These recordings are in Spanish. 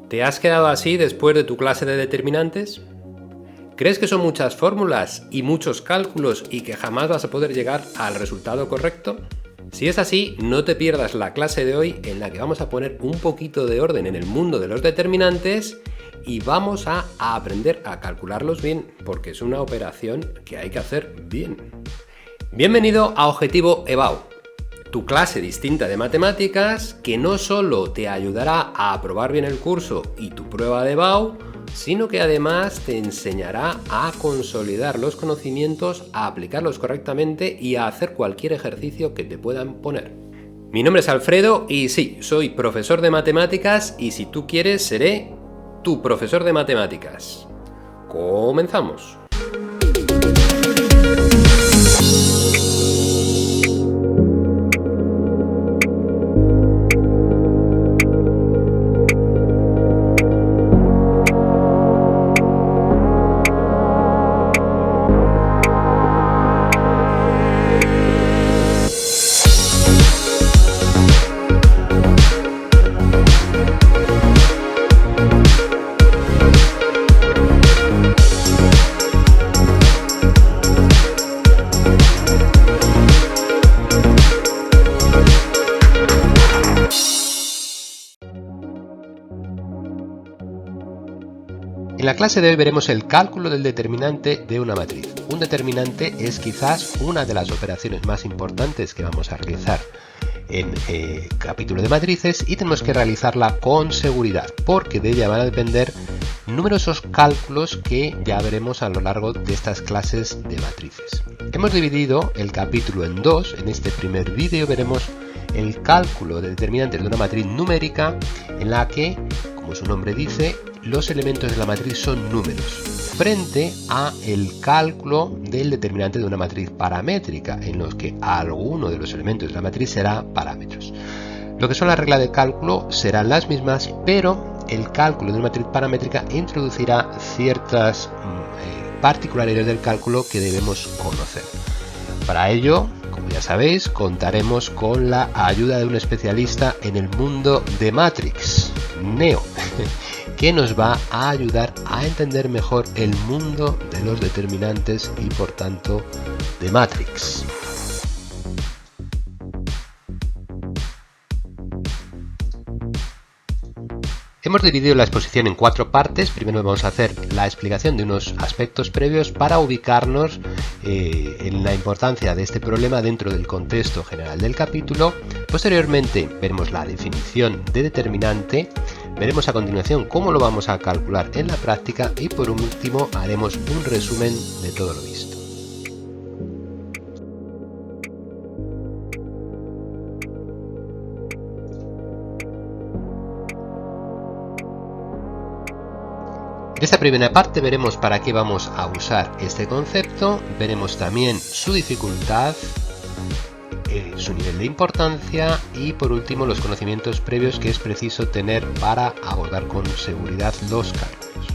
¿Te has quedado así después de tu clase de determinantes? ¿Crees que son muchas fórmulas y muchos cálculos y que jamás vas a poder llegar al resultado correcto? Si es así, no te pierdas la clase de hoy en la que vamos a poner un poquito de orden en el mundo de los determinantes y vamos a aprender a calcularlos bien, porque es una operación que hay que hacer bien. Bienvenido a Objetivo EBAU, tu clase distinta de matemáticas que no solo te ayudará a aprobar bien el curso y tu prueba de EBAU, sino que además te enseñará a consolidar los conocimientos, a aplicarlos correctamente y a hacer cualquier ejercicio que te puedan poner. Mi nombre es Alfredo y sí, soy profesor de matemáticas y si tú quieres seré tu profesor de matemáticas. ¡Comenzamos! En la clase de hoy veremos el cálculo del determinante de una matriz. Un determinante es quizás una de las operaciones más importantes que vamos a realizar en el capítulo de matrices y tenemos que realizarla con seguridad porque de ella van a depender numerosos cálculos que ya veremos a lo largo de estas clases de matrices. Hemos dividido el capítulo en dos. En este primer vídeo veremos el cálculo de determinantes de una matriz numérica en la que, como su nombre dice, los elementos de la matriz son números, frente a el cálculo del determinante de una matriz paramétrica, en los que alguno de los elementos de la matriz será parámetros. Lo que son las reglas de cálculo serán las mismas, pero el cálculo de una matriz paramétrica introducirá ciertas particularidades del cálculo que debemos conocer. Para ello, como ya sabéis, contaremos con la ayuda de un especialista en el mundo de Matrix, Neo, que nos va a ayudar a entender mejor el mundo de los determinantes y por tanto de Matrix. Hemos dividido la exposición en 4 partes. Primero vamos a hacer la explicación de unos aspectos previos para ubicarnos en la importancia de este problema dentro del contexto general del capítulo. Posteriormente veremos la definición de determinante. Veremos a continuación cómo lo vamos a calcular en la práctica y por último haremos un resumen de todo lo visto. En esta primera parte veremos para qué vamos a usar este concepto, veremos también su dificultad, su nivel de importancia y por último los conocimientos previos que es preciso tener para abordar con seguridad los cálculos.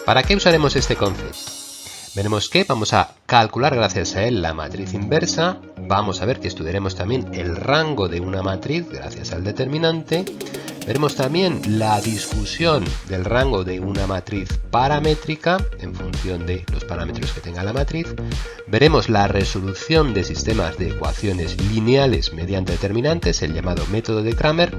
¿Para qué usaremos este concepto? Veremos que vamos a calcular gracias a él la matriz inversa, vamos a ver que estudiaremos también el rango de una matriz gracias al determinante, veremos también la discusión del rango de una matriz paramétrica en función de los parámetros que tenga la matriz, veremos la resolución de sistemas de ecuaciones lineales mediante determinantes, el llamado método de Cramer,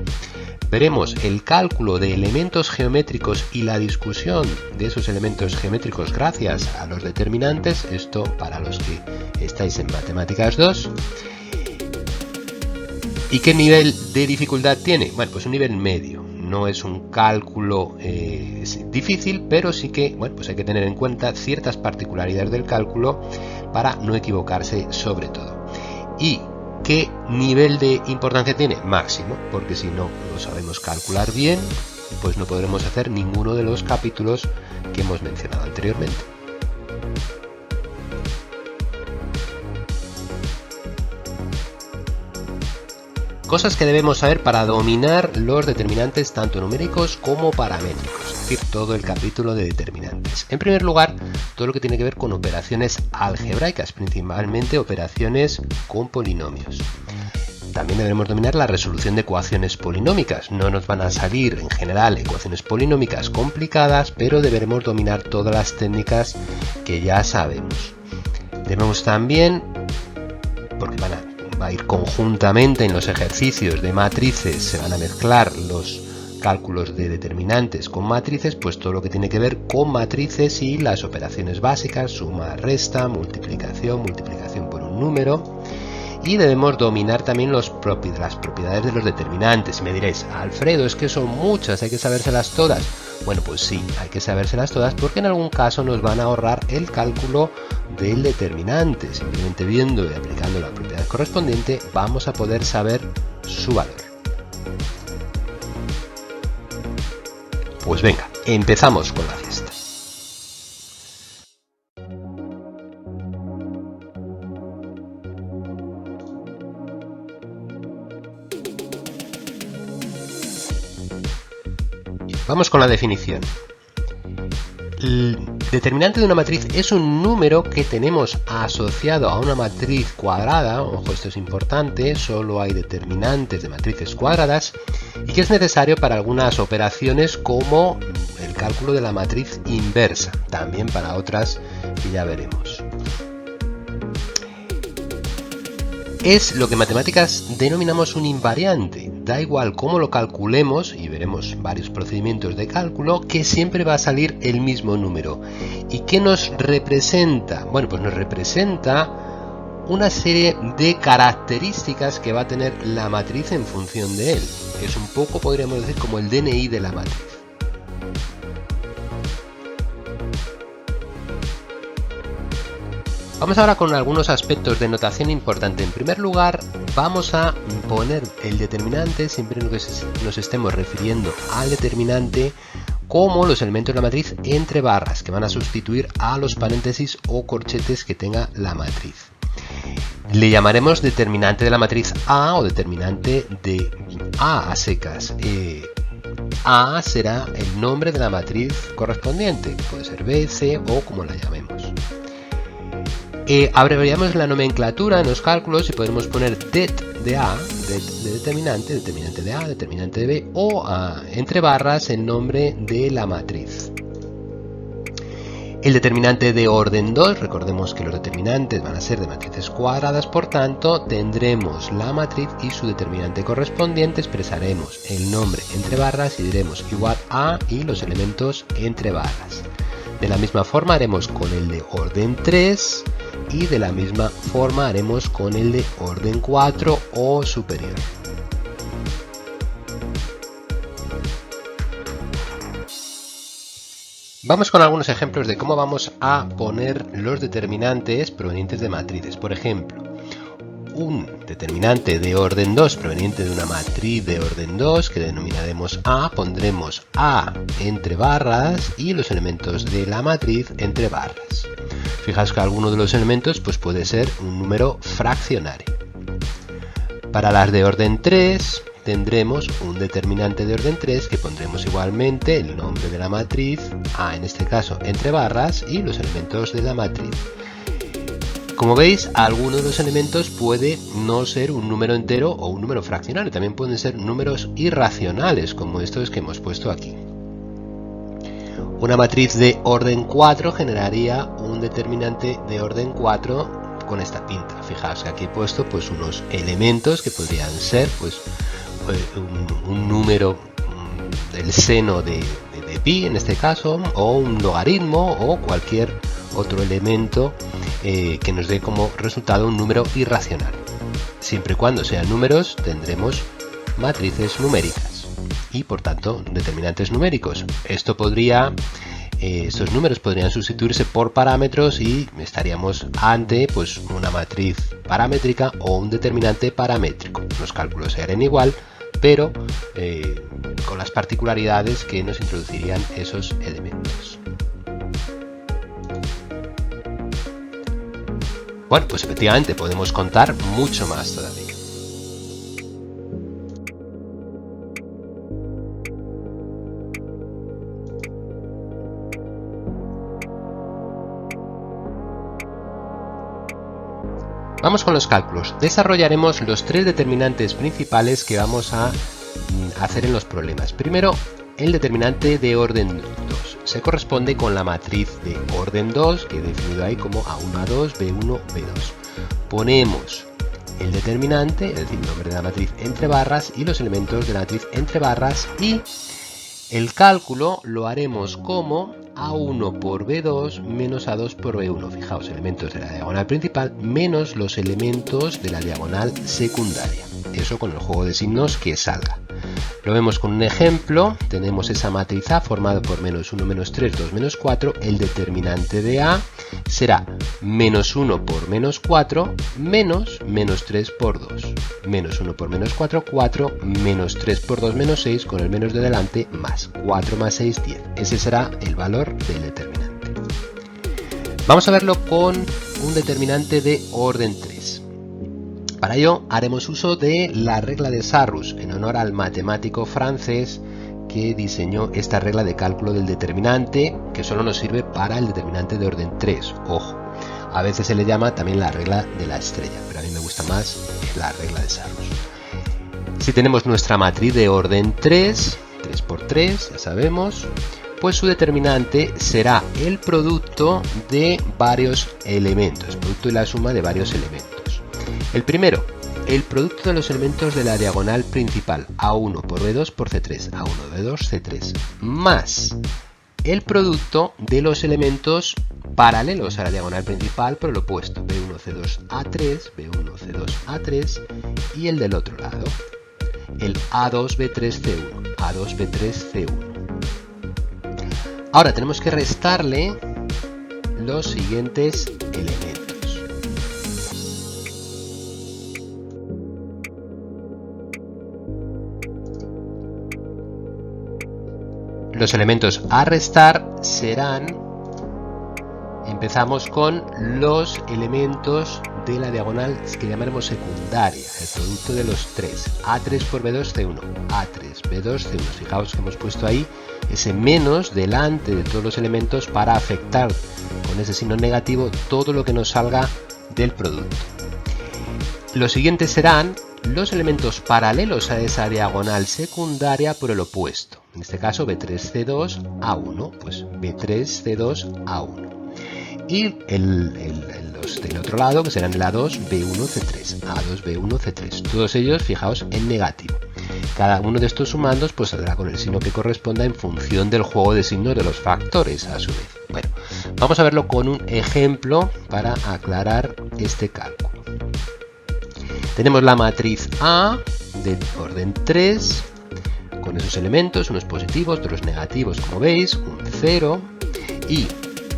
veremos el cálculo de elementos geométricos y la discusión de esos elementos geométricos gracias a los determinantes, esto para los que estáis en Matemáticas 2. ¿Y qué nivel de dificultad tiene? Bueno, pues un nivel medio. No es un cálculo difícil, pero sí que pues hay que tener en cuenta ciertas particularidades del cálculo para no equivocarse sobre todo. ¿Y qué nivel de importancia tiene? Máximo, porque si no lo sabemos calcular bien, pues no podremos hacer ninguno de los capítulos que hemos mencionado anteriormente. Cosas que debemos saber para dominar los determinantes tanto numéricos como paramétricos, es decir, todo el capítulo de determinantes. En primer lugar, todo lo que tiene que ver con operaciones algebraicas, principalmente operaciones con polinomios. También deberemos dominar la resolución de ecuaciones polinómicas. No nos van a salir en general ecuaciones polinómicas complicadas, pero deberemos dominar todas las técnicas que ya sabemos. Debemos también, porque va a ir conjuntamente en los ejercicios de matrices, se van a mezclar los cálculos de determinantes con matrices, pues todo lo que tiene que ver con matrices y las operaciones básicas, suma, resta, multiplicación por un número. Y debemos dominar también las propiedades de los determinantes. Y me diréis, Alfredo, es que son muchas, hay que sabérselas todas. Bueno, pues sí, hay que sabérselas todas porque en algún caso nos van a ahorrar el cálculo del determinante. Simplemente viendo y aplicando la propiedad correspondiente vamos a poder saber su valor. Pues venga, empezamos con la fiesta. Vamos con la definición. El determinante de una matriz es un número que tenemos asociado a una matriz cuadrada. Ojo, esto es importante, solo hay determinantes de matrices cuadradas y que es necesario para algunas operaciones como el cálculo de la matriz inversa, también para otras que ya veremos. Es lo que en matemáticas denominamos un invariante. Da igual cómo lo calculemos, y veremos varios procedimientos de cálculo, que siempre va a salir el mismo número. ¿Y qué nos representa? Bueno, pues nos representa una serie de características que va a tener la matriz en función de él. Es un poco, podríamos decir, como el DNI de la matriz. Vamos ahora con algunos aspectos de notación importante. En primer lugar, vamos a poner el determinante, siempre que nos estemos refiriendo al determinante, como los elementos de la matriz entre barras, que van a sustituir a los paréntesis o corchetes que tenga la matriz. Le llamaremos determinante de la matriz A o determinante de A a secas. A será el nombre de la matriz correspondiente, que puede ser B, C o como la llamemos. Abreviamos la nomenclatura en los cálculos y podemos poner det de A, det de determinante, determinante de A, determinante de B o entre barras el nombre de la matriz. El determinante de orden 2, recordemos que los determinantes van a ser de matrices cuadradas, por tanto tendremos la matriz y su determinante correspondiente, expresaremos el nombre entre barras y diremos igual a y los elementos entre barras. De la misma forma haremos con el de orden 3 y de la misma forma haremos con el de orden 4 o superior. Vamos con algunos ejemplos de cómo vamos a poner los determinantes provenientes de matrices. Por ejemplo, un determinante de orden 2 proveniente de una matriz de orden 2 que denominaremos A, pondremos A entre barras y los elementos de la matriz entre barras. Fijaos que alguno de los elementos pues puede ser un número fraccionario. Para las de orden 3 tendremos un determinante de orden 3 que pondremos igualmente el nombre de la matriz, A en este caso entre barras, y los elementos de la matriz. Como veis, alguno de los elementos puede no ser un número entero o un número fraccionario, también pueden ser números irracionales, como estos que hemos puesto aquí. Una matriz de orden 4 generaría un determinante de orden 4 con esta pinta. Fijaos que aquí he puesto pues unos elementos que podrían ser pues un número del seno de pi en este caso, o un logaritmo o cualquier otro elemento que nos dé como resultado un número irracional. Siempre y cuando sean números tendremos matrices numéricas y por tanto determinantes numéricos. Estos números podrían sustituirse por parámetros y estaríamos ante pues una matriz paramétrica o un determinante paramétrico. Los cálculos se harían igual, pero con las particularidades que nos introducirían esos elementos. Bueno, pues efectivamente podemos contar mucho más todavía. Vamos con los cálculos. Desarrollaremos los tres determinantes principales que vamos a hacer en los problemas. Primero, el determinante de orden 2. Se corresponde con la matriz de orden 2, que he definido ahí como A1, A2, B1, B2. Ponemos el determinante, es decir, el nombre de la matriz entre barras y los elementos de la matriz entre barras, y el cálculo lo haremos como A1 por B2 menos A2 por B1. Fijaos, elementos de la diagonal principal menos los elementos de la diagonal secundaria. Eso con el juego de signos que salga. Lo vemos con un ejemplo. Tenemos esa matriz A formada por menos 1, menos 3, 2, menos 4. El determinante de A será menos 1 por menos 4 menos menos 3 por 2. Menos 1 por menos 4, 4, menos 3 por 2, menos 6, con el menos de delante, más 4 más 6, 10. Ese será el valor del determinante. Vamos a verlo con un determinante de orden 3. Para ello haremos uso de la regla de Sarrus, en honor al matemático francés que diseñó esta regla de cálculo del determinante, que solo nos sirve para el determinante de orden 3. Ojo, a veces se le llama también la regla de la estrella, pero a mí me gusta más la regla de Sarrus. Si tenemos nuestra matriz de orden 3, 3 por 3, ya sabemos, pues su determinante será el producto de varios elementos, producto de la suma de varios elementos. El primero, el producto de los elementos de la diagonal principal, A1 por B2 por C3, A1, B2, C3, más el producto de los elementos paralelos a la diagonal principal por el opuesto, B1, C2, A3, B1, C2, A3, y el del otro lado, el A2, B3, C1, A2, B3, C1. Ahora tenemos que restarle los siguientes elementos. Los elementos a restar serán, empezamos con los elementos de la diagonal que llamaremos secundaria, el producto de los tres, A3 por B2, C1, A3, B2, C1. Fijaos que hemos puesto ahí ese menos delante de todos los elementos para afectar con ese signo negativo todo lo que nos salga del producto. Los siguientes serán los elementos paralelos a esa diagonal secundaria por el opuesto. En este caso B3C2 A1, pues B3C2 A1. Y los del otro lado, que serán el A2 B1 C3, A2 B1 C3. Todos ellos, fijaos, en negativo. Cada uno de estos sumandos pues saldrá con el signo que corresponda en función del juego de signos de los factores a su vez. Bueno, vamos a verlo con un ejemplo para aclarar este cálculo. Tenemos la matriz A de orden 3 con esos elementos, unos positivos, otros negativos, como veis, un 0. ¿Y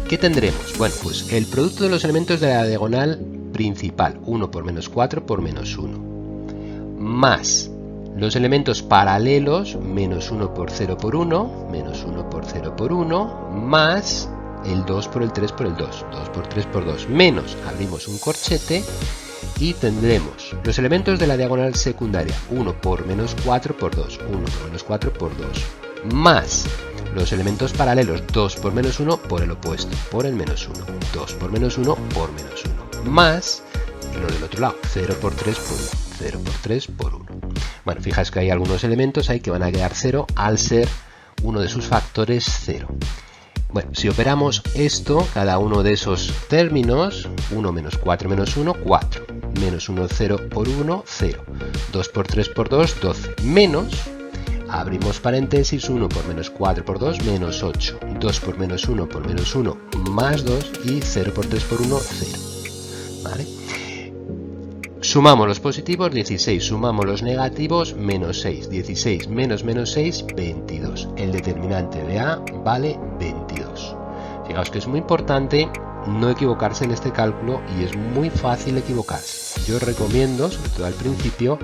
qué tendremos? Bueno, pues el producto de los elementos de la diagonal principal, 1 por menos 4 por menos 1, más los elementos paralelos, menos 1 por 0 por 1, menos 1 por 0 por 1, más el 2 por el 3 por el 2, 2 por 3 por 2, menos, abrimos un corchete, y tendremos los elementos de la diagonal secundaria, 1 por menos 4 por 2, 1 por menos 4 por 2, más los elementos paralelos, 2 por menos 1 por el opuesto, por el menos 1, 2 por menos 1 por menos 1, más lo del otro lado, 0 por 3 por 1, 0 por 3 por 1. Bueno, fijáis que hay algunos elementos ahí que van a quedar 0 al ser uno de sus factores 0. Bueno, si operamos esto, cada uno de esos términos, 1 menos 4 menos 1, 4, menos 1, 0 por 1, 0, 2 por 3 por 2, 12, menos, abrimos paréntesis, 1 por menos 4 por 2, menos 8, 2 por menos 1 por menos 1, más 2, y 0 por 3 por 1, 0. ¿Vale? Sumamos los positivos, 16, sumamos los negativos, menos 6, 16 menos menos 6, 22. El determinante de A vale 22. Fijaos que es muy importante no equivocarse en este cálculo y es muy fácil equivocarse. Yo os recomiendo, sobre todo al principio,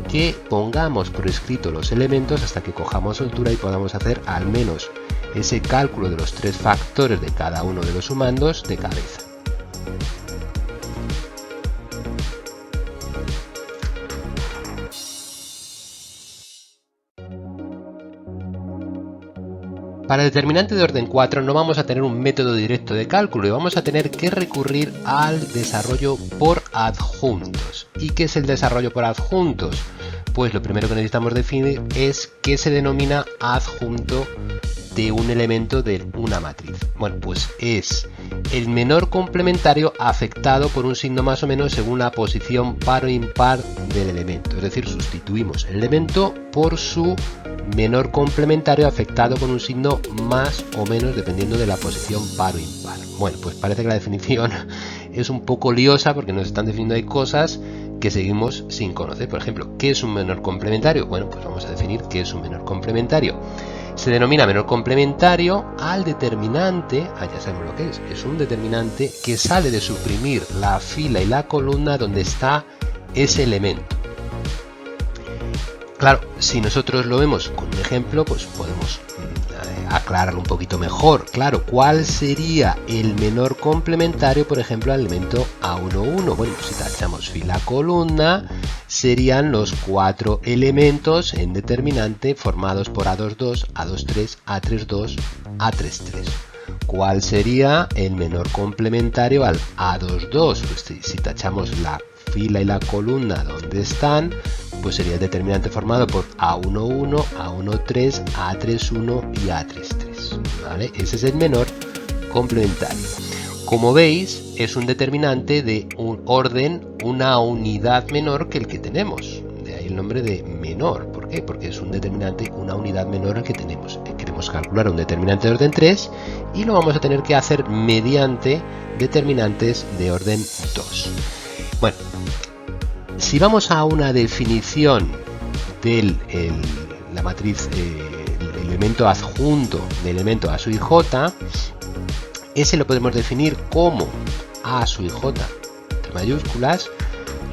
que pongamos por escrito los elementos hasta que cojamos soltura y podamos hacer al menos ese cálculo de los tres factores de cada uno de los sumandos de cabeza. para determinante de orden 4 no vamos a tener un método directo de cálculo y vamos a tener que recurrir al desarrollo por adjuntos. ¿Y qué es el desarrollo por adjuntos? Pues lo primero que necesitamos definir es qué se denomina adjunto de un elemento de una matriz. Bueno, pues es el menor complementario afectado por un signo más o menos según la posición par o impar del elemento. Es decir, sustituimos el elemento por su menor complementario afectado con un signo más o menos dependiendo de la posición par o impar. Bueno, pues parece que la definición es un poco liosa porque nos están definiendo ahí cosas que seguimos sin conocer. Por ejemplo, ¿qué es un menor complementario? Bueno, pues vamos a definir qué es un menor complementario. Se denomina menor complementario al determinante, ya sabemos lo que es un determinante que sale de suprimir la fila y la columna donde está ese elemento. Claro, si nosotros lo vemos con un ejemplo, pues podemos aclararlo un poquito mejor. Claro, ¿cuál sería el menor complementario, por ejemplo, al elemento A11? Bueno, pues si tachamos fila columna, serían los 4 elementos en determinante formados por A22, A23, A32, A33. ¿Cuál sería el menor complementario al A22? Pues si tachamos la fila y la columna donde están, pues sería el determinante formado por A11, A13, A31 y A33. ¿Vale? Ese es el menor complementario. Como veis, es un determinante de un orden, una unidad menor que el que tenemos. De ahí el nombre de menor. ¿Por qué? Porque es un determinante, una unidad menor al que tenemos. Queremos calcular un determinante de orden 3 y lo vamos a tener que hacer mediante determinantes de orden 2. Bueno, si vamos a una definición de la matriz, el elemento adjunto del elemento A sub i j, ese lo podemos definir como A sub i j entre mayúsculas.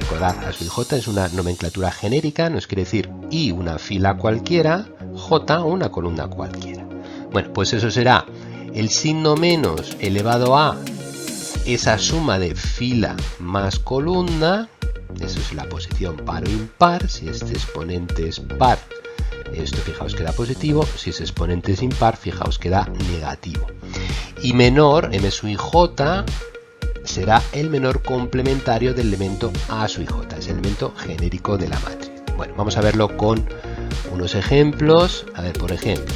Recordad, A sub i j es una nomenclatura genérica, nos quiere decir I una fila cualquiera, J una columna cualquiera. Bueno, pues eso será el signo menos elevado a esa suma de fila más columna. Eso es la posición par o impar. Si este exponente es par, esto fijaos que da positivo. Si ese exponente es impar, fijaos que da negativo. Y menor, m sub i j, será el menor complementario del elemento A sub i j. Es el elemento genérico de la matriz. Bueno, vamos a verlo con unos ejemplos. A ver, por ejemplo,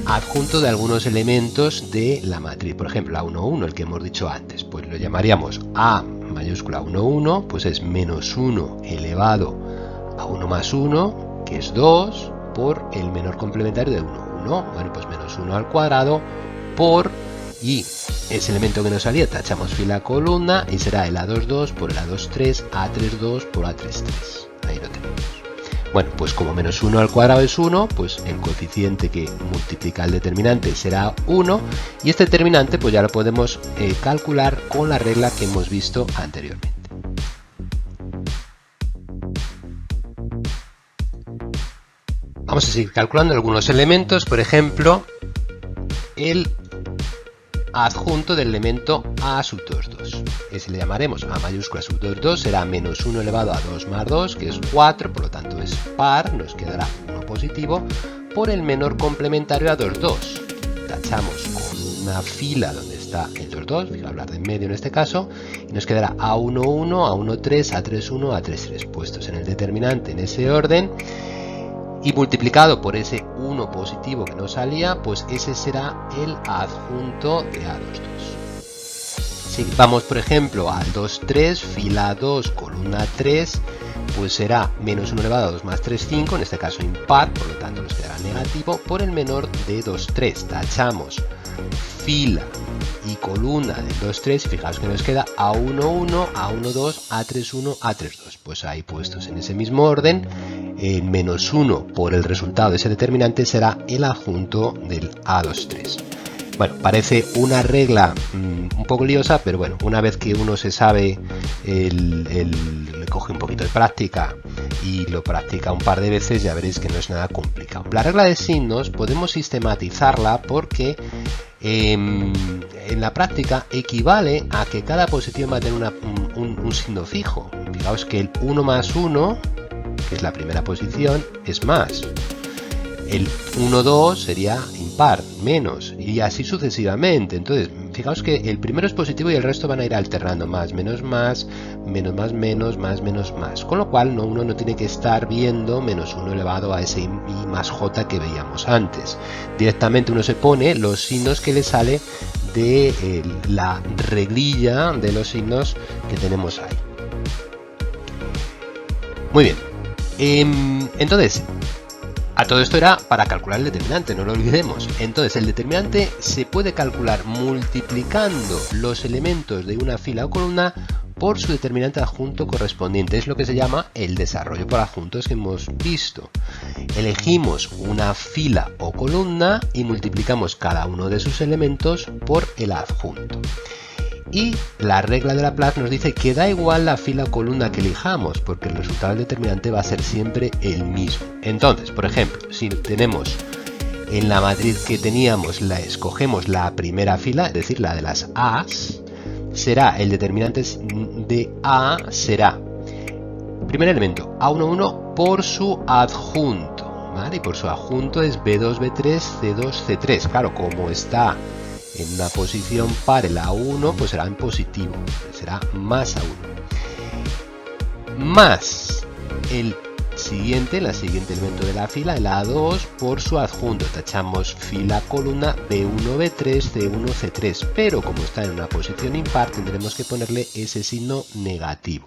adjunto de algunos elementos de la matriz. Por ejemplo, A11, el que hemos dicho antes. Pues lo llamaríamos A mayúscula 11, pues es menos 1 elevado a 1 más 1, que es 2, por el menor complementario de 1, 1. Bueno, pues menos 1 al cuadrado por, y ese elemento que nos salía, tachamos fila columna y será el A22 por el A23, A32 por A33. Ahí lo tenemos. Bueno, pues como menos 1 al cuadrado es 1, pues el coeficiente que multiplica el determinante será 1 y este determinante pues ya lo podemos calcular con la regla que hemos visto anteriormente. Vamos a seguir calculando algunos elementos, por ejemplo, el adjunto del elemento A sub 2,2. Ese le llamaremos A mayúscula sub 2,2, será menos 1 elevado a 2 más 2, que es 4, por lo tanto es par, nos quedará 1 positivo, por el menor complementario a 2,2. Tachamos con una fila donde está el 2,2, fijaos la de en medio en este caso, y nos quedará A11, A13, A31, A33, puestos en el determinante en ese orden, y multiplicado por ese 1 positivo que nos salía, pues ese será el adjunto de A22. Si vamos, por ejemplo, al 2,3, fila 2, columna 3, pues será menos 1 elevado a 2 más 3, 5, en este caso impar, por lo tanto nos quedará negativo, por el menor de 2,3. Tachamos fila y columna del 2,3 y fijaos que nos queda A11, A12, A31, A32. Pues ahí puestos en ese mismo orden, menos 1 por el resultado de ese determinante será el adjunto del A23. Bueno, parece una regla un poco liosa, pero bueno, una vez que uno se sabe, le coge un poquito de práctica y lo practica un par de veces, ya veréis que no es nada complicado. La regla de signos podemos sistematizarla porque en la práctica equivale a que cada posición va a tener un signo fijo. Fijaos que el 1 más 1, que es la primera posición, es más. El 1, 2 sería impar, menos, y así sucesivamente. Entonces, fijaos que el primero es positivo y el resto van a ir alternando, más, menos, más, menos, más, menos, más, menos, más. Con lo cual, uno no tiene que estar viendo menos 1 elevado a ese i más j que veíamos antes. Directamente uno se pone los signos que le sale de la reglilla de los signos que tenemos ahí. Muy bien. Entonces, a todo esto era para calcular el determinante, no lo olvidemos. Entonces, el determinante se puede calcular multiplicando los elementos de una fila o columna por su determinante adjunto correspondiente. Es lo que se llama el desarrollo por adjuntos que hemos visto. Elegimos una fila o columna y multiplicamos cada uno de sus elementos por el adjunto. Y la regla de Laplace nos dice que da igual la fila o columna que elijamos, porque el resultado del determinante va a ser siempre el mismo. Entonces, por ejemplo, si tenemos en la matriz que teníamos, escogemos la primera fila, es decir, la de las A's, será el determinante de A será, primer elemento, A11 por su adjunto, ¿vale? Y por su adjunto es B2, B3, C2, C3. Claro, como está en una posición par el A1, pues será en positivo, será más A1. Más el siguiente elemento de la fila, el A2 por su adjunto. Tachamos fila, columna, B1, B3, C1, C3. Pero como está en una posición impar, tendremos que ponerle ese signo negativo.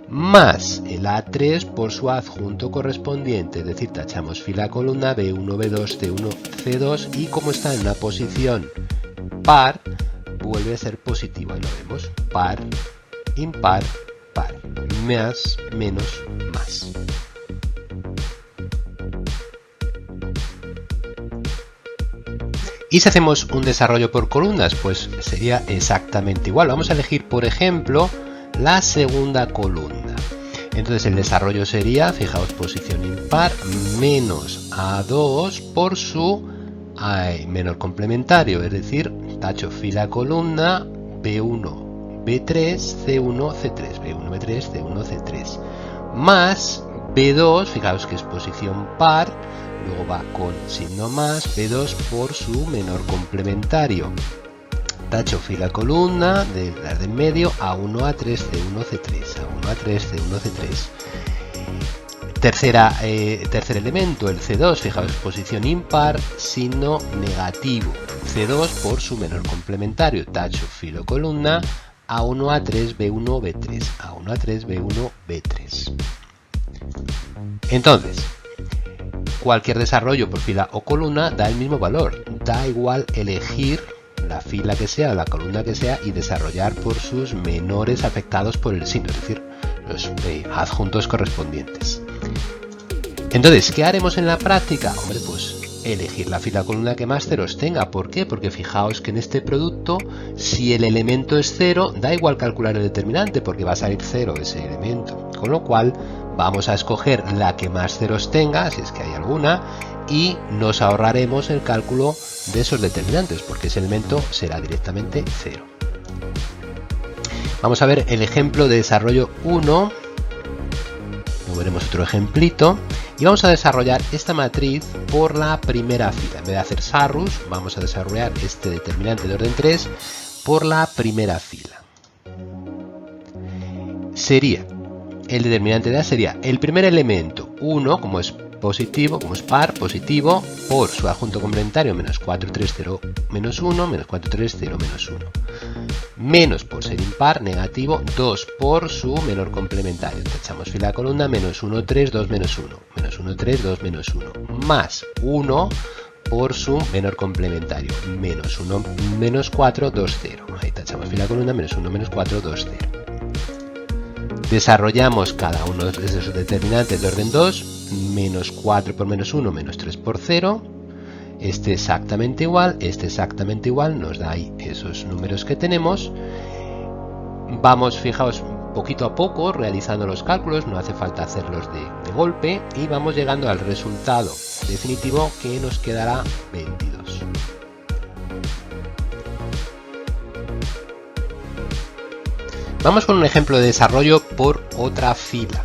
Más el A3 por su adjunto correspondiente, es decir, tachamos fila, columna, B1, B2, C1, C2, y como está en una posición par, vuelve a ser positivo, ahí lo vemos, par, impar, par, más, menos, más. Y si hacemos un desarrollo por columnas, pues sería exactamente igual. Vamos a elegir, por ejemplo, la segunda columna. Entonces el desarrollo sería, fijaos, posición impar, menos A2 por su menor complementario, es decir, tacho fila, columna, B1, B3, C1, C3, B1, B3, C1, C3, más B2, fijaos que es posición par, luego va con signo más, B2 por su menor complementario, tacho fila, columna, de las del medio, A1, A3, C1, C3, A1, A3, C1, C3. Tercer elemento, el C2, fijaos, posición impar, signo negativo. C2 por su menor complementario, tacho filo, columna, A1, A3, B1, B3, A1, A3, B1, B3. Entonces, cualquier desarrollo por fila o columna da el mismo valor. Da igual elegir la fila que sea o la columna que sea y desarrollar por sus menores afectados por el signo, es decir, los adjuntos correspondientes. Entonces, ¿qué haremos en la práctica? Hombre, pues elegir la fila o columna que más ceros tenga. ¿Por qué? Porque fijaos que en este producto, si el elemento es 0, da igual calcular el determinante porque va a salir 0 ese elemento. Con lo cual, vamos a escoger la que más ceros tenga, si es que hay alguna, y nos ahorraremos el cálculo de esos determinantes porque ese elemento será directamente 0. Vamos a ver el ejemplo de desarrollo 1. Luego veremos otro ejemplito. Y vamos a desarrollar esta matriz por la primera fila. En vez de hacer Sarrus, vamos a desarrollar este determinante de orden 3 por la primera fila. Sería, el determinante de A sería el primer elemento, 1, como es positivo, como es par, positivo, por su adjunto complementario, menos 4, 3, 0, menos 1, menos 4, 3, 0, menos 1. Menos por ser impar, negativo, 2 por su menor complementario. Tachamos fila, columna, menos 1, 3, 2, menos 1. Menos 1, 3, 2, menos 1. Más 1 por su menor complementario. Menos 1, menos 4, 2, 0. Ahí tachamos fila, columna, menos 1, menos 4, 2, 0. Desarrollamos cada uno de esos determinantes de orden 2. Menos 4 por menos 1, menos 3 por 0. Este exactamente igual, este exactamente igual, nos da ahí esos números que tenemos. Vamos, fijaos, poquito a poco realizando los cálculos, no hace falta hacerlos de golpe, y vamos llegando al resultado definitivo que nos quedará 22. Vamos con un ejemplo de desarrollo por otra fila.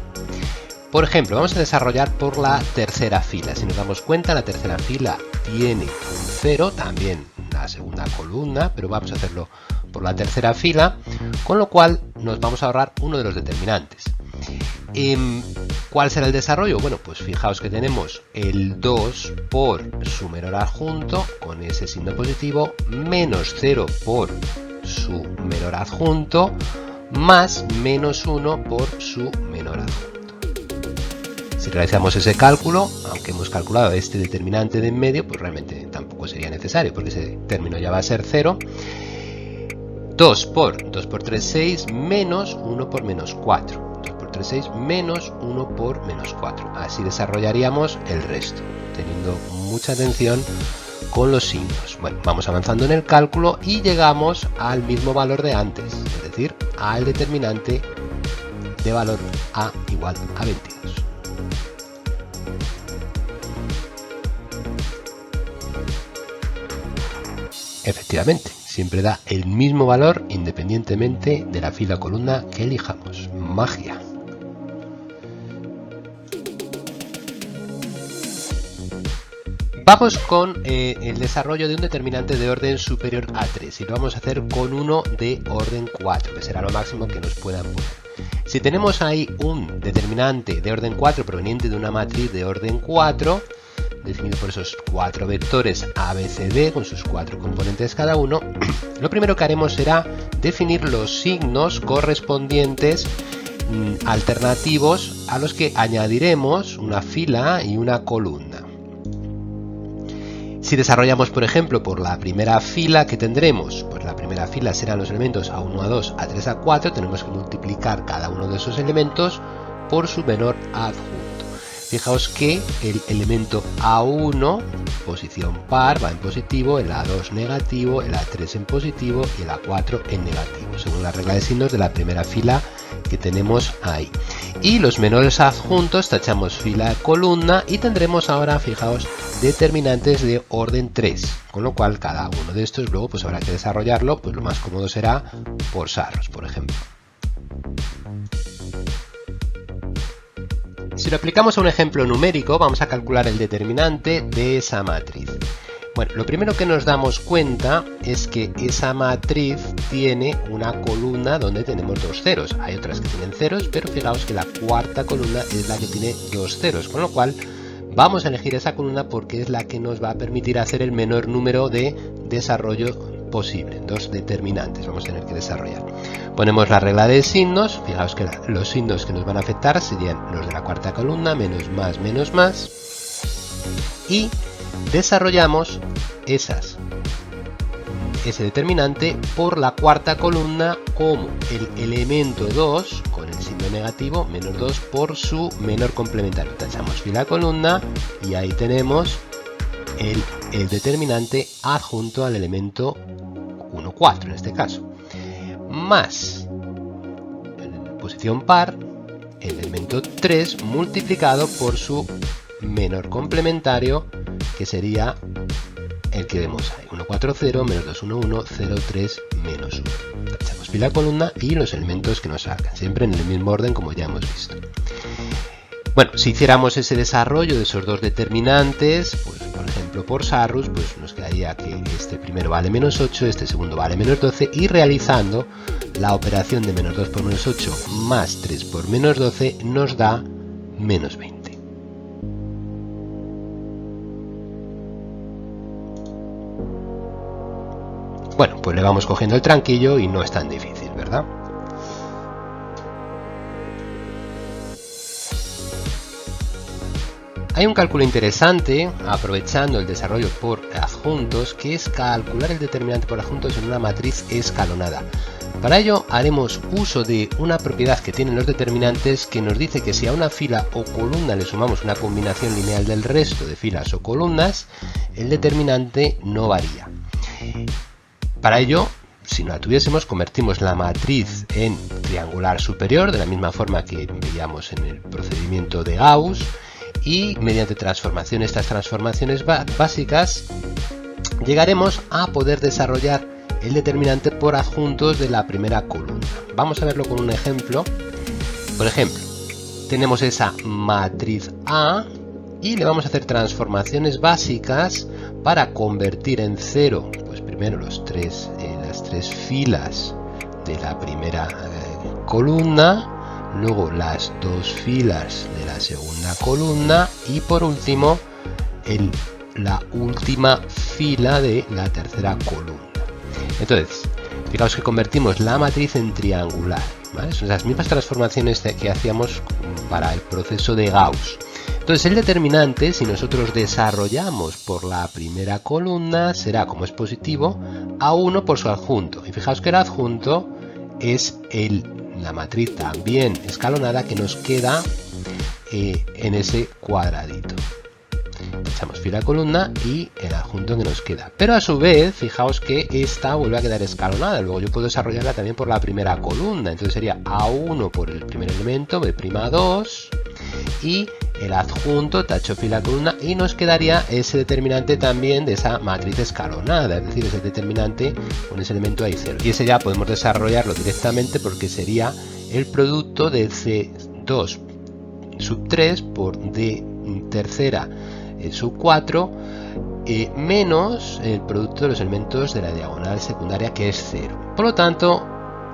Por ejemplo, vamos a desarrollar por la tercera fila. Si nos damos cuenta, la tercera fila tiene un 0, también la segunda columna, pero vamos a hacerlo por la tercera fila, con lo cual nos vamos a ahorrar uno de los determinantes. ¿Cuál será el desarrollo? Bueno, pues fijaos que tenemos el 2 por su menor adjunto con ese signo positivo, menos 0 por su menor adjunto, más menos 1 por su menor adjunto. Si realizamos ese cálculo, aunque hemos calculado este determinante de en medio, pues realmente tampoco sería necesario porque ese término ya va a ser 0. 2 por 3, 6, menos 1 por menos 4. 2 por 3, 6, menos 1 por menos 4. Así desarrollaríamos el resto, teniendo mucha atención con los signos. Bueno, vamos avanzando en el cálculo y llegamos al mismo valor de antes, es decir, al determinante de valor a igual a 22. Efectivamente, siempre da el mismo valor independientemente de la fila o columna que elijamos. Magia. Vamos con el desarrollo de un determinante de orden superior a 3 y lo vamos a hacer con uno de orden 4, que será lo máximo que nos puedan poner. Si tenemos ahí un determinante de orden 4 proveniente de una matriz de orden 4, definido por esos 4 vectores ABCD con sus 4 componentes cada uno, lo primero que haremos será definir los signos correspondientes alternativos a los que añadiremos una fila y una columna. Si desarrollamos, por ejemplo, por la primera fila, ¿qué tendremos? Pues la primera fila serán los elementos A1, A2, A3, A4. Tenemos que multiplicar cada uno de esos elementos por su menor adjunto. Fijaos que el elemento A1, posición par, va en positivo, el A2 negativo, el A3 en positivo y el A4 en negativo, según la regla de signos de la primera fila que tenemos ahí. Y los menores adjuntos tachamos fila, columna y tendremos ahora, fijaos, determinantes de orden 3, con lo cual cada uno de estos luego pues habrá que desarrollarlo, pues lo más cómodo será por sarros, por ejemplo. Si lo aplicamos a un ejemplo numérico, vamos a calcular el determinante de esa matriz. Bueno, lo primero que nos damos cuenta es que esa matriz tiene una columna donde tenemos 2 ceros. Hay otras que tienen ceros, pero fijaos que la cuarta columna es la que tiene 2 ceros, con lo cual vamos a elegir esa columna porque es la que nos va a permitir hacer el menor número de desarrollo posible. 2 determinantes vamos a tener que desarrollar. Ponemos la regla de signos. Fijaos que los signos que nos van a afectar serían los de la cuarta columna, menos más, y desarrollamos ese determinante por la cuarta columna como el elemento 2 con el signo negativo, menos 2 por su menor complementario. Tachamos fila, columna y ahí tenemos el determinante adjunto al elemento 1, 4 en este caso, más en posición par el elemento 3 multiplicado por su menor complementario, que sería el que vemos ahí, 1, 4, 0, menos 2, 1, 1, 0, 3, menos 1. Tachamos fila, columna y los elementos que nos salgan, siempre en el mismo orden como ya hemos visto. Bueno, si hiciéramos ese desarrollo de esos dos determinantes, pues por ejemplo por Sarrus, pues nos quedaría que este primero vale menos 8, este segundo vale menos 12, y realizando la operación de menos 2 por menos 8 más 3 por menos 12 nos da menos 20. Bueno, pues le vamos cogiendo el tranquillo y no es tan difícil, ¿verdad? Hay un cálculo interesante, aprovechando el desarrollo por adjuntos, que es calcular el determinante por adjuntos en una matriz escalonada. Para ello haremos uso de una propiedad que tienen los determinantes que nos dice que si a una fila o columna le sumamos una combinación lineal del resto de filas o columnas, el determinante no varía. Para ello, si no la tuviésemos, convertimos la matriz en triangular superior, de la misma forma que veíamos en el procedimiento de Gauss, y mediante estas transformaciones básicas, llegaremos a poder desarrollar el determinante por adjuntos de la primera columna. Vamos a verlo con un ejemplo. Por ejemplo, tenemos esa matriz A y le vamos a hacer transformaciones básicas para convertir en 0, pues primero las tres filas de la primera columna, luego las 2 filas de la segunda columna y por último la última fila de la tercera columna. Entonces, fijaos que convertimos la matriz en triangular, ¿vale? Son las mismas transformaciones que hacíamos para el proceso de Gauss. Entonces el determinante, si nosotros desarrollamos por la primera columna, será, como es positivo, A1 por su adjunto. Y fijaos que el adjunto es la matriz también escalonada que nos queda en ese cuadradito. Echamos fila columna y el adjunto que nos queda. Pero a su vez, fijaos que esta vuelve a quedar escalonada. Luego yo puedo desarrollarla también por la primera columna. Entonces sería A1 por el primer elemento, B'2 y el adjunto, tacho fila columna y nos quedaría ese determinante también de esa matriz escalonada. Es decir, ese determinante con ese elemento ahí 0. Y ese ya podemos desarrollarlo directamente porque sería el producto de C2 sub 3 por D tercera sub 4 menos el producto de los elementos de la diagonal secundaria, que es 0. Por lo tanto,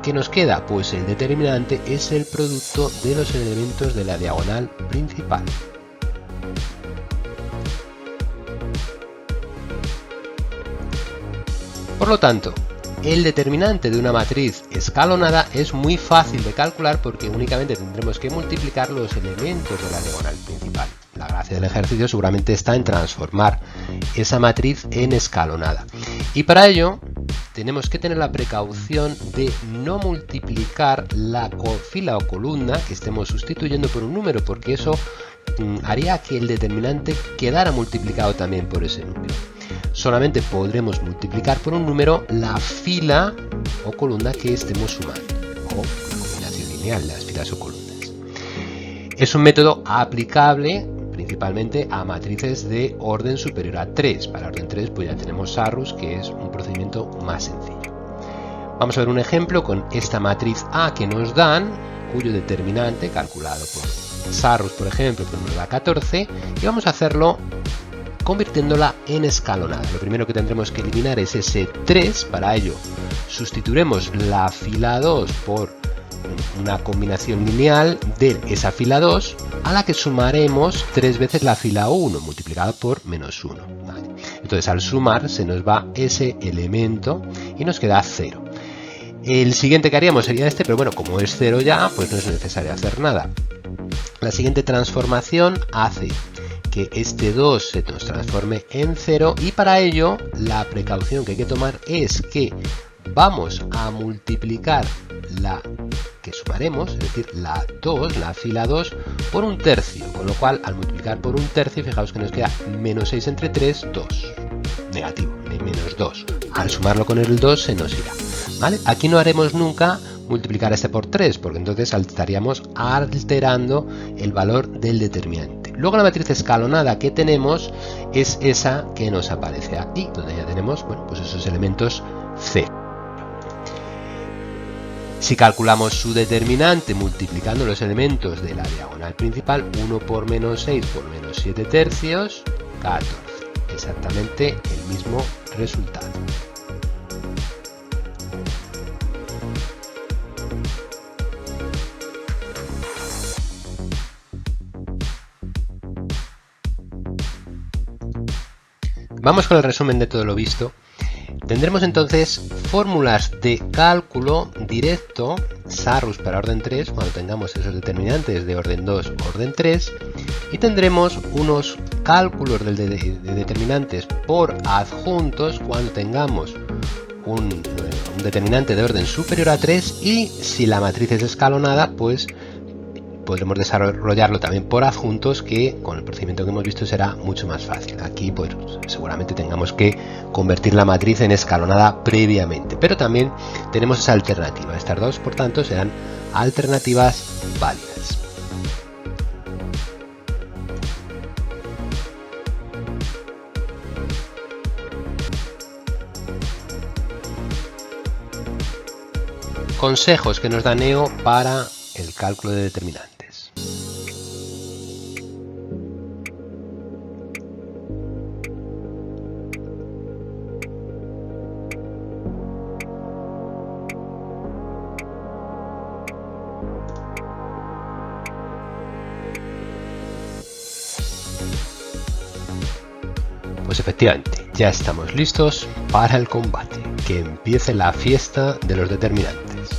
¿qué nos queda? Pues el determinante es el producto de los elementos de la diagonal principal. Por lo tanto, el determinante de una matriz escalonada es muy fácil de calcular porque únicamente tendremos que multiplicar los elementos de la diagonal principal. La gracia del ejercicio seguramente está en transformar esa matriz en escalonada. Y para ello tenemos que tener la precaución de no multiplicar la fila o columna que estemos sustituyendo por un número, porque eso haría que el determinante quedara multiplicado también por ese número. Solamente podremos multiplicar por un número la fila o columna que estemos sumando, o la combinación lineal de las filas o columnas. Es un método aplicable principalmente a matrices de orden superior a 3. Para orden 3 pues ya tenemos Sarrus, que es un procedimiento más sencillo. Vamos a ver un ejemplo con esta matriz A que nos dan, cuyo determinante, calculado por Sarrus por ejemplo, por 9 a 14, y vamos a hacerlo convirtiéndola en escalonada. Lo primero que tendremos que eliminar es ese 3, para ello sustituiremos la fila 2 por una combinación lineal de esa fila 2 a la que sumaremos 3 veces la fila 1 multiplicada por menos 1. ¿Vale? Entonces al sumar se nos va ese elemento y nos queda 0. El siguiente que haríamos sería este, pero bueno, como es 0 ya, pues no es necesario hacer nada. La siguiente transformación hace que este 2 se nos transforme en 0 y para ello la precaución que hay que tomar es que vamos a multiplicar la que sumaremos, es decir, la 2, la fila 2, por un tercio, con lo cual al multiplicar por un tercio, fijaos que nos queda menos 6 entre 3, 2, negativo, menos 2. Al sumarlo con el 2 se nos irá. ¿Vale? Aquí no haremos nunca multiplicar este por 3, porque entonces estaríamos alterando el valor del determinante. Luego la matriz escalonada que tenemos es esa que nos aparece aquí, donde ya tenemos, bueno, pues esos elementos C. Si calculamos su determinante multiplicando los elementos de la diagonal principal, 1 por menos 6 por menos 7 tercios, 14. Exactamente el mismo resultado. Vamos con el resumen de todo lo visto. Tendremos entonces fórmulas de cálculo directo, Sarrus para orden 3, cuando tengamos esos determinantes de orden 2 o orden 3, y tendremos unos cálculos de determinantes por adjuntos cuando tengamos un determinante de orden superior a 3, y si la matriz es escalonada, pues podremos desarrollarlo también por adjuntos, que con el procedimiento que hemos visto será mucho más fácil. Aquí pues seguramente tengamos que convertir la matriz en escalonada previamente, pero también tenemos esa alternativa. Estas dos, por tanto, serán alternativas válidas. Consejos que nos da Neo para el cálculo de determinantes. Pues efectivamente, ya estamos listos para el combate. Que empiece la fiesta de los determinantes.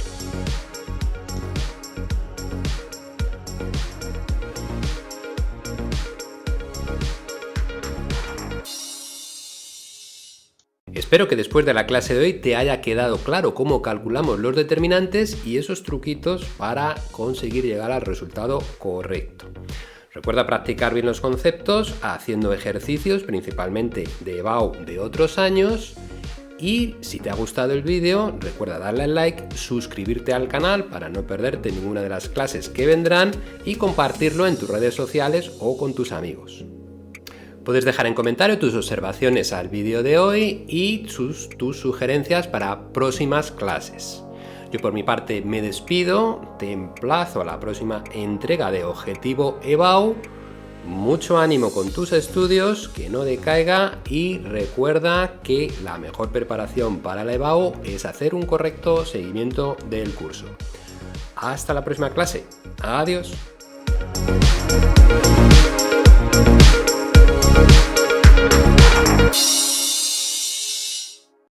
Espero que después de la clase de hoy te haya quedado claro cómo calculamos los determinantes y esos truquitos para conseguir llegar al resultado correcto. Recuerda practicar bien los conceptos haciendo ejercicios principalmente de EBAU de otros años y si te ha gustado el vídeo recuerda darle al like, suscribirte al canal para no perderte ninguna de las clases que vendrán y compartirlo en tus redes sociales o con tus amigos. Puedes dejar en comentario tus observaciones al vídeo de hoy y tus sugerencias para próximas clases. Yo por mi parte me despido, te emplazo a la próxima entrega de Objetivo EBAU. Mucho ánimo con tus estudios, que no decaiga y recuerda que la mejor preparación para la EBAU es hacer un correcto seguimiento del curso. Hasta la próxima clase. Adiós.